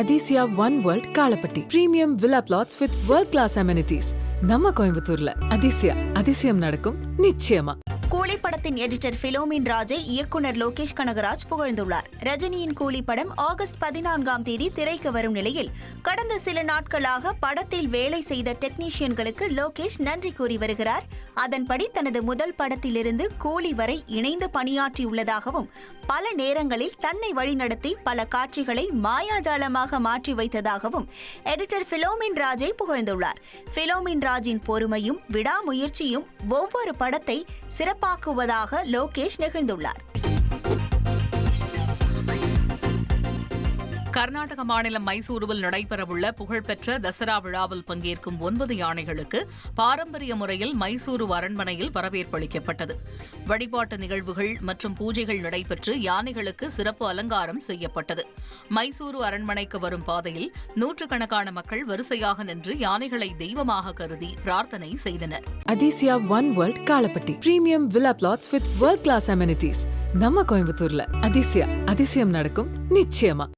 Athisaya one world Kalapatti premium villa plots with world class amenities நம்ம கோயம்புத்தூர்ல. அதிசயம் நடக்கும் நிச்சயமா. கூலி படத்தின் எடிட்டர் பிலோமின் ராஜை இயக்குனர் லோகேஷ் கனகராஜ் புகழ்ந்துள்ளார். ரஜினியின் கூலி படம் ஆகஸ்ட் 14ஆம் தேதி திரைக்கு வரும் நிலையில் கடந்த சில நாட்களாக படத்தில் வேலை செய்த டெக்னீஷியன்களுக்கு லோகேஷ் நன்றி கூறி வருகிறார். அதன்படி தனது முதல் படத்திலிருந்து கூலி வரை இணைந்து பணியாற்றியுள்ளதாகவும் பல நேரங்களில் தன்னை வழிநடத்தி பல காட்சிகளை மாயாஜாலமாக மாற்றி வைத்ததாகவும் எடிட்டர் பிலோமின் ராஜை புகழ்ந்துள்ளார். பிலோமின் ராஜின் பொறுமையும் விடாமுயற்சியும் ஒவ்வொரு படத்தை சிறப்பாக்குவதாக லோகேஷ் நெகிழ்ந்துள்ளார். கர்நாடக மாநிலம் மைசூருவில் நடைபெறவுள்ள புகழ்பெற்ற தசரா விழாவில் பங்கேற்கும் 9 யானைகளுக்கு பாரம்பரிய முறையில் மைசூரு அரண்மனையில் வரவேற்பளிக்கப்பட்டது. வழிபாட்டு நிகழ்வுகள் மற்றும் பூஜைகள் நடைபெற்று யானைகளுக்கு சிறப்பு அலங்காரம் செய்யப்பட்டது. மைசூரு அரண்மனைக்கு வரும் பாதையில் நூற்றுக்கணக்கான மக்கள் வரிசையாக நின்று யானைகளை தெய்வமாக கருதி பிரார்த்தனை செய்தனர். Athisia one world Kalapatti premium villa plots with world class amenities நம்ம கோயம்புத்தூர்ல. அதிசயம் நடக்கும் நிச்சயமா.